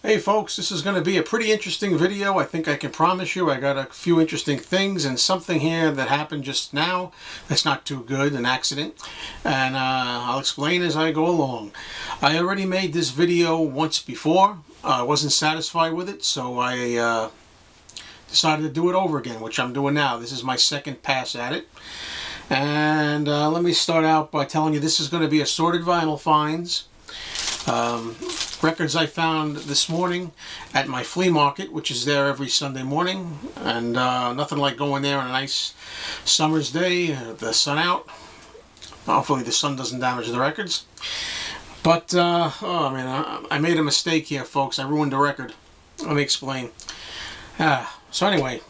Hey folks, this is going to be a pretty interesting video. I think I can promise you I got a few interesting things and something here that happened just now that's not too good, an accident. And I'll explain as I go along. I already made this video once before. I wasn't satisfied with it, so I decided to do it over again, which I'm doing now. This is my second pass at it. And let me start out by telling you this is going to be assorted vinyl finds. Records I found this morning at my flea market, which is there every Sunday morning, and nothing like going there on a nice summer's day, the sun out. Hopefully the sun doesn't damage the records. But oh man, I made a mistake here, folks. I ruined the record. Let me explain. So anyway,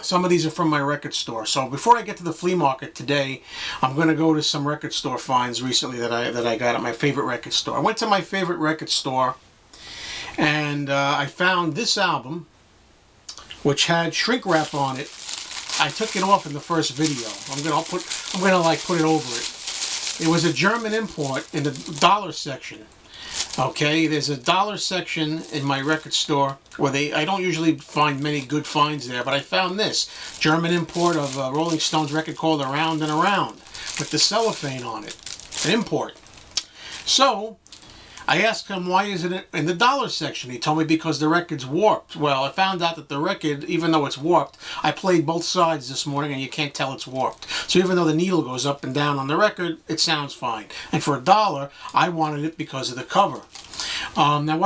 some of these are from my record store. So before I get to the flea market today, I'm going to go to some record store finds recently that I got at my favorite record store. I went to my favorite record store and I found this album, which had shrink wrap on it. I took it off in the first video. I'm gonna like put it over it. It was a German import in the dollar section. Okay, there's a dollar section in my record store where I don't usually find many good finds there, but I found this German import of a Rolling Stones record called Around and Around with the cellophane on it, an import. So I asked him, why is it in the dollar section? He told me because the record's warped. Well, I found out that the record, even though it's warped, I played both sides this morning and you can't tell it's warped. So even though the needle goes up and down on the record, it sounds fine. And for $1, I wanted it because of the cover. Now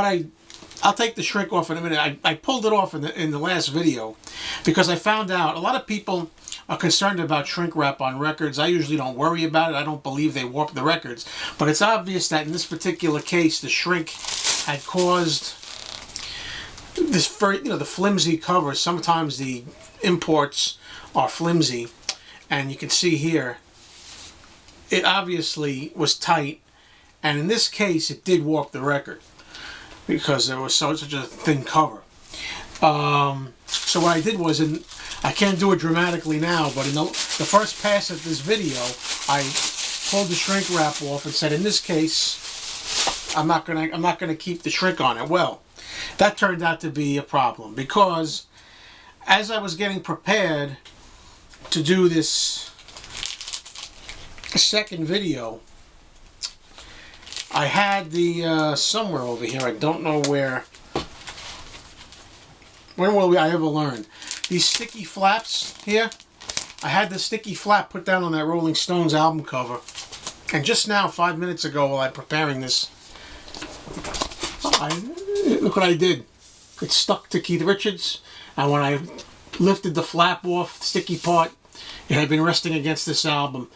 I'll take the shrink off in a minute. I pulled it off in the last video because I found out a lot of people are concerned about shrink wrap on records. I usually don't worry about it. I don't believe they warp the records. But it's obvious that in this particular case, the shrink had caused this the flimsy cover. Sometimes the imports are flimsy. And you can see here, it obviously was tight. And in this case, it did warp the record because there was such a thin cover. So what I did was, I can't do it dramatically now, but in the first pass of this video, I pulled the shrink wrap off and said, in this case, I'm not gonna keep the shrink on it. Well, that turned out to be a problem because as I was getting prepared to do this second video, I had the somewhere over here. I don't know where. When will I ever learn? These sticky flaps here. I had the sticky flap put down on that Rolling Stones album cover. And just now, 5 minutes ago, while I'm preparing this, look what I did. It stuck to Keith Richards. And when I lifted the flap off, the sticky part, it had been resting against this album.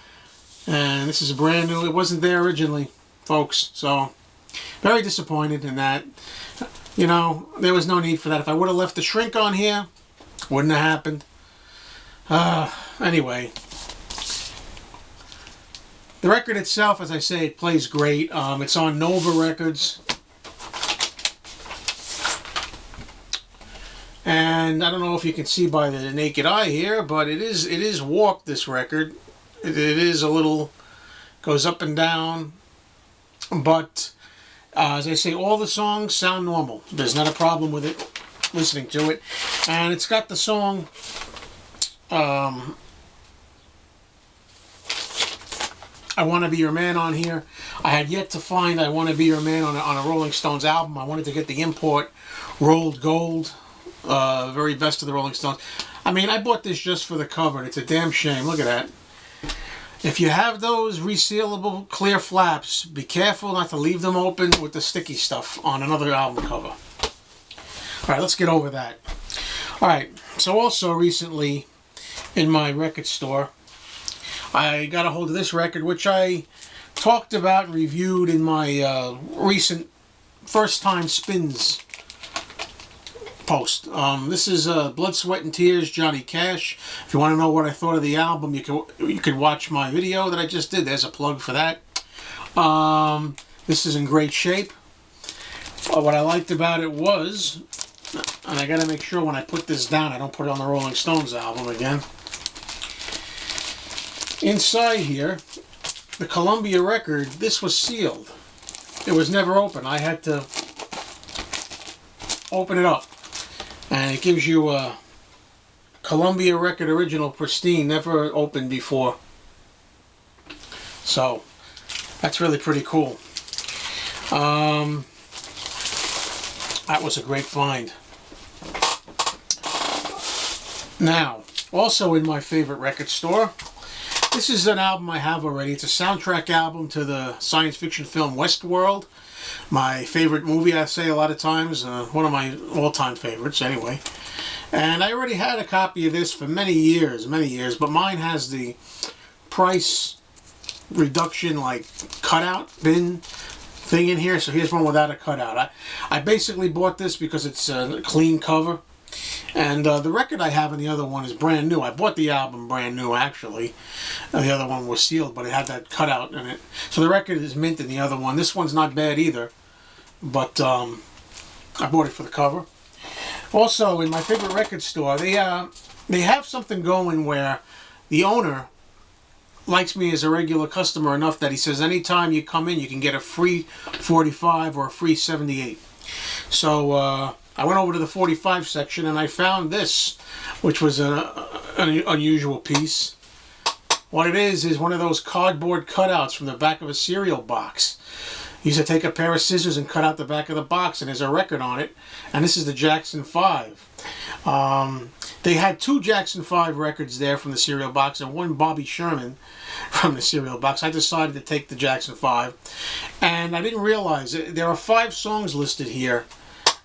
And this is brand new. It wasn't there originally, folks. So, very disappointed in that. You know, there was no need for that. If I would have left the shrink on here, wouldn't have happened. Anyway, the record itself, as I say, it plays great. It's on Nova Records. And I don't know if you can see by the naked eye here, but it is warped, this record. It is a little, goes up and down. But as I say, all the songs sound normal. There's not a problem with it, listening to it. And it's got the song I Want to Be Your Man on here. I had yet to find I Want to Be Your Man on a Rolling Stones album. I wanted to get the import rolled gold, very best of the Rolling Stones. I mean, I bought this just for the cover, and it's a damn shame. Look at that. If you have those resealable clear flaps, be careful not to leave them open with the sticky stuff on another album cover. Alright, let's get over that. Alright, so also recently in my record store, I got a hold of this record, which I talked about and reviewed in my recent First Time Spins post. This is Blood, Sweat and Tears, Johnny Cash. If you want to know what I thought of the album, you could watch my video that I just did. There's a plug for that. This is in great shape. What I liked about it was, and I got to make sure when I put this down I don't put it on the Rolling Stones album again. Inside here, the Columbia record, this was sealed. It was never open. I had to open it up, and it gives you a Columbia record original, pristine, never opened before. So that's really pretty cool. That was a great find. Now, also in my favorite record store, this is an album I have already. It's a soundtrack album to the science fiction film Westworld. My favorite movie, I say a lot of times. One of my all-time favorites, anyway. And I already had a copy of this for many years, but mine has the price reduction, like, cutout bin thing in here. So here's one without a cutout. I basically bought this because it's a clean cover. And the record I have in the other one is brand new. I bought the album brand new, actually. The other one was sealed, but it had that cutout in it. So the record is mint in the other one. This one's not bad either, but I bought it for the cover. Also, in my favorite record store, they have something going where the owner likes me as a regular customer enough that he says anytime you come in, you can get a free 45 or a free 78. So I went over to the 45 section and I found this, which was an unusual piece. What it is one of those cardboard cutouts from the back of a cereal box. You used to take a pair of scissors and cut out the back of the box, and there's a record on it. And this is the Jackson 5. They had 2 Jackson 5 records there from the cereal box and 1 Bobby Sherman from the cereal box. I decided to take the Jackson 5. And I didn't realize there are 5 songs listed here.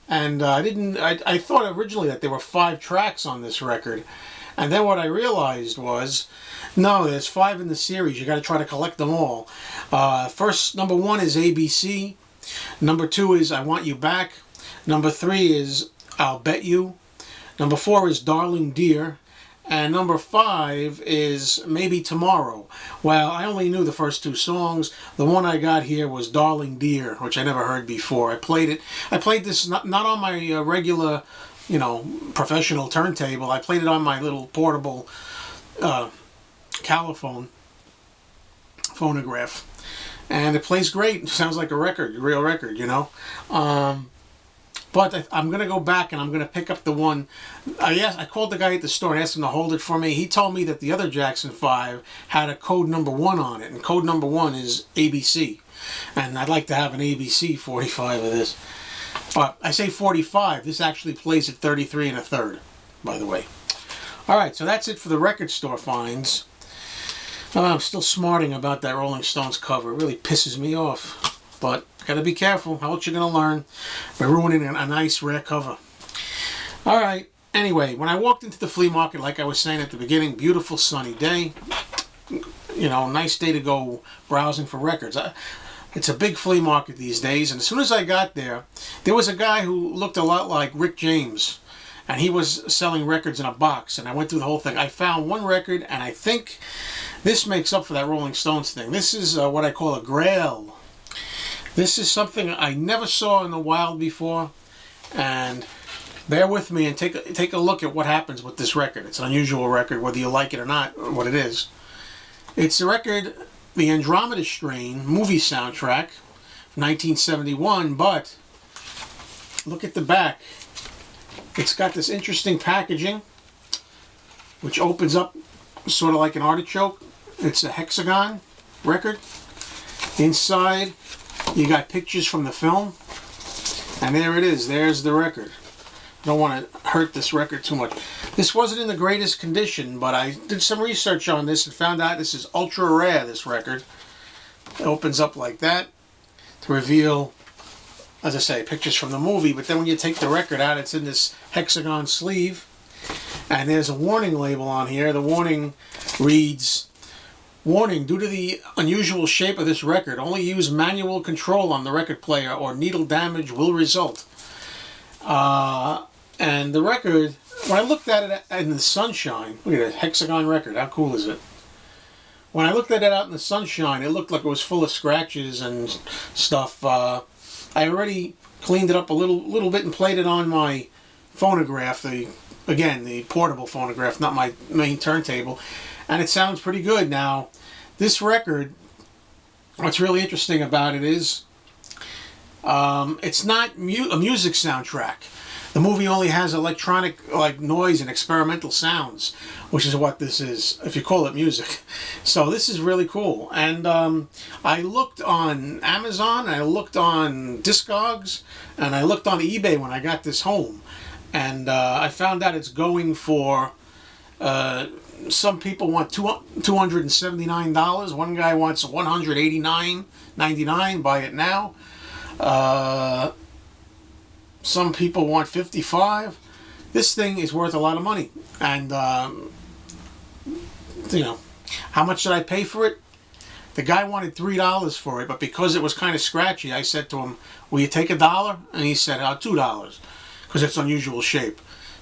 And I thought originally that there were 5 tracks on this record. And then what I realized was, no, there's 5 in the series. You got to try to collect them all. First, number 1 is ABC. Number 2 is I Want You Back. Number 3 is I'll Bet You. Number 4 is Darling Dear. And number 5 is Maybe Tomorrow. Well, I only knew the first 2 songs. The one I got here was Darling Dear, which I never heard before. I played it. I played this not on my regular, professional turntable. I played it on my little portable Caliphone phonograph. And it plays great. It sounds like a record, a real record, But I'm going to go back and I'm going to pick up the one. I called the guy at the store and asked him to hold it for me. He told me that the other Jackson 5 had a code number 1 on it. And code number 1 is ABC. And I'd like to have an ABC 45 of this. But I say 45. This actually plays at 33 1/3, by the way. Alright, so that's it for the record store finds. I'm still smarting about that Rolling Stones cover. It really pisses me off. But gotta be careful. How else you gonna learn by ruining a nice rare cover? Alright, anyway, when I walked into the flea market, like I was saying at the beginning, beautiful sunny day. Nice day to go browsing for records. It's a big flea market these days, and as soon as I got there was a guy who looked a lot like Rick James, and he was selling records in a box, and I went through the whole thing. I found one record, and I think this makes up for that Rolling Stones thing. This is what I call a grail. This is something I never saw in the wild before, and bear with me and take a look at what happens with this record. It's an unusual record, whether you like it or not, or what it is. It's the record, the Andromeda Strain movie soundtrack, 1971, but look at the back. It's got this interesting packaging, which opens up sort of like an artichoke. It's a hexagon record. Inside, you got pictures from the film, and there it is. There's the record. Don't want to hurt this record too much. This wasn't in the greatest condition, but I did some research on this and found out this is ultra rare, this record. It opens up like that to reveal, as I say, pictures from the movie, but then when you take the record out, it's in this hexagon sleeve, and there's a warning label on here. The warning reads, "Warning, due to the unusual shape of this record, only use manual control on the record player or needle damage will result." And the record, when I looked at it in the sunshine, look at it, hexagon record, how cool is it? When I looked at it out in the sunshine, it looked like it was full of scratches and stuff. I already cleaned it up a little bit and played it on my phonograph, the portable phonograph, not my main turntable, and it sounds pretty good. Now, this record, what's really interesting about it is, it's not a music soundtrack. The movie only has electronic like noise and experimental sounds, which is what this is, if you call it music. So this is really cool. And I looked on Amazon, I looked on Discogs, and I looked on eBay when I got this home. And I found out it's going for, some people want $279. One guy wants $189.99. Buy it now. Some people want $55. This thing is worth a lot of money. And, you know, how much did I pay for it? The guy wanted $3 for it, but because it was kind of scratchy, I said to him, will you take $1? And he said, $2, because it's unusual shape.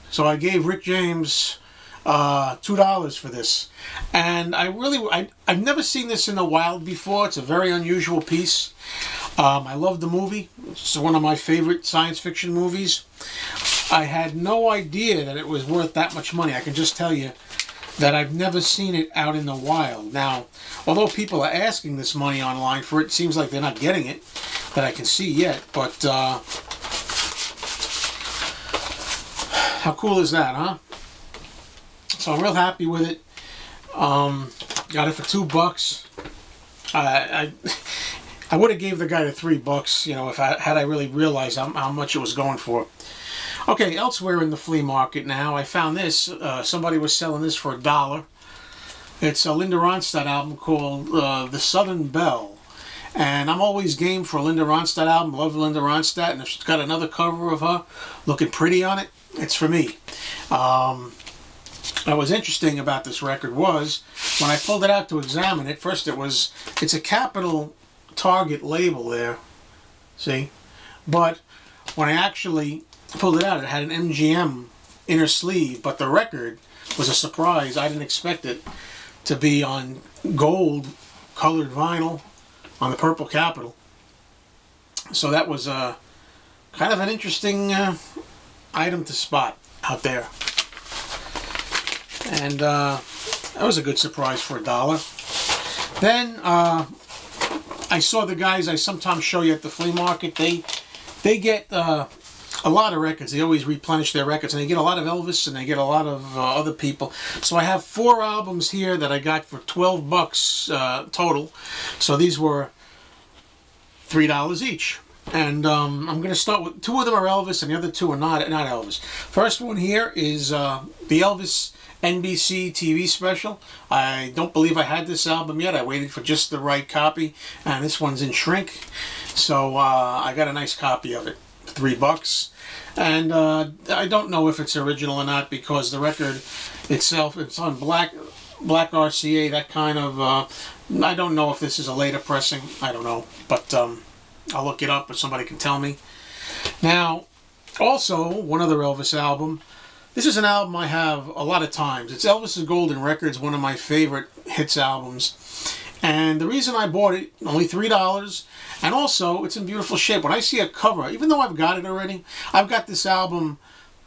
So I gave Rick James $2 for this. And I've never seen this in the wild before. It's a very unusual piece. I love the movie. It's one of my favorite science fiction movies. I had no idea that it was worth that much money. I can just tell you that I've never seen it out in the wild. Now, although people are asking this money online for it, it seems like they're not getting it that I can see yet. But how cool is that, huh? So I'm real happy with it. Got it for $2. I would have gave the guy the $3, you know, if had I really realized how much it was going for. Okay, elsewhere in the flea market now, I found this. Somebody was selling this for $1. It's a Linda Ronstadt album called The Southern Belle. And I'm always game for a Linda Ronstadt album. Love Linda Ronstadt. And if she's got another cover of her looking pretty on it, it's for me. What was interesting about this record was, when I pulled it out to examine it, first it's a capital Target label there, see? But when I actually pulled it out, it had an MGM inner sleeve, but the record was a surprise. I didn't expect it to be on gold colored vinyl on the purple capital. So that was kind of an interesting item to spot out there. And that was a good surprise for $1. Then I saw the guys I sometimes show you at the flea market. They get a lot of records. They always replenish their records, and they get a lot of Elvis, and they get a lot of other people. So I have 4 albums here that I got for $12 total. So these were $3 each. And I'm going to start with 2 of them are Elvis, and the other 2 are not Elvis. First one here is the Elvis Nbc Tv Special. I don't believe I had this album yet. I waited for just the right copy, and this one's in shrink. So I got a nice copy of it, $3. And I don't know if it's original or not, because the record itself, it's on black RCA, that kind of, I don't know if this is a later pressing. I don't know, but I'll look it up if somebody can tell me. Now, also, one other Elvis album. This is an album I have a lot of times. It's Elvis's Golden Records, one of my favorite hits albums. And the reason I bought it, only $3, and also it's in beautiful shape. When I see a cover, even though I've got it already, I've got this album.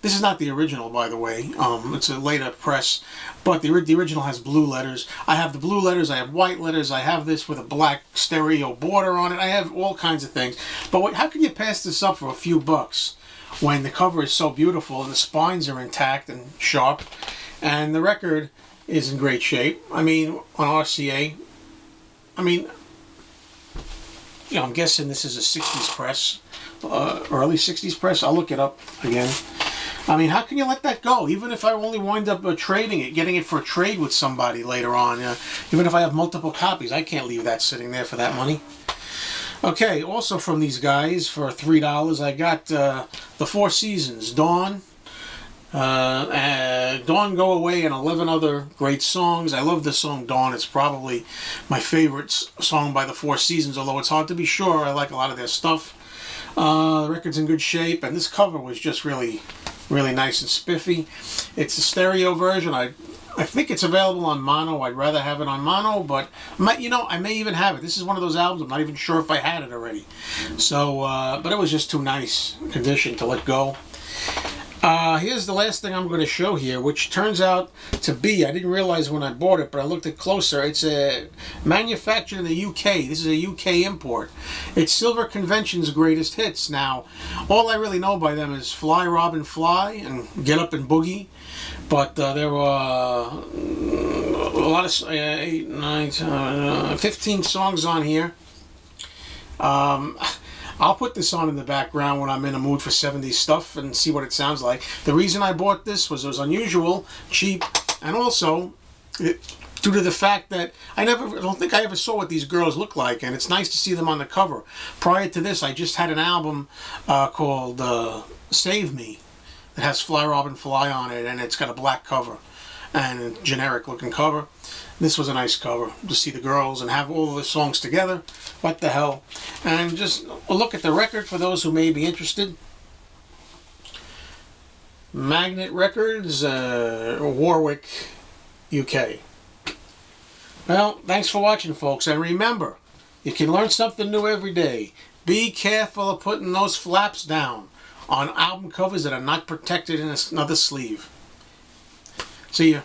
This is not the original, by the way. It's a later press, but the original has blue letters. I have the blue letters, I have white letters, I have this with a black stereo border on it. I have all kinds of things. But how can you pass this up for a few bucks when the cover is so beautiful and the spines are intact and sharp, and the record is in great shape? I mean, on RCA, I mean, you know, I'm guessing this is a 60s press, early 60s press. I'll look it up again. I mean, how can you let that go? Even if I only wind up trading it, getting it for a trade with somebody later on, even if I have multiple copies, I can't leave that sitting there for that money. Okay, also from these guys for $3, I got the 4 Seasons, Dawn, Dawn Go Away, and 11 other great songs. I love the song Dawn. It's probably my favorite song by the 4 Seasons, although it's hard to be sure. I like a lot of their stuff. The record's in good shape, and this cover was just really nice and spiffy. It's a stereo version. I think it's available on mono. I'd rather have it on mono, but I may even have it. This is one of those albums I'm not even sure if I had it already. So, but it was just too nice condition to let go. Here's the last thing I'm going to show here, which turns out to be, I didn't realize when I bought it, but I looked at closer. It's manufactured in the UK. This is a UK import. It's Silver Convention's greatest hits. Now, all I really know by them is Fly, Robin, Fly, and Get Up and Boogie. But there were a lot of 8, 9, 15 songs on here. I'll put this on in the background when I'm in a mood for 70s stuff and see what it sounds like. The reason I bought this was it was unusual, cheap, and also due to the fact that I don't think I ever saw what these girls look like, and it's nice to see them on the cover. Prior to this, I just had an album called Save Me that has Fly Robin Fly on it, and it's got a black cover and a generic looking cover. This was a nice cover to see the girls and have all the songs together. What the hell? And just a look at the record for those who may be interested. Magnet Records, Warwick, UK. Well, thanks for watching, folks. And remember, you can learn something new every day. Be careful of putting those flaps down on album covers that are not protected in another sleeve. See ya.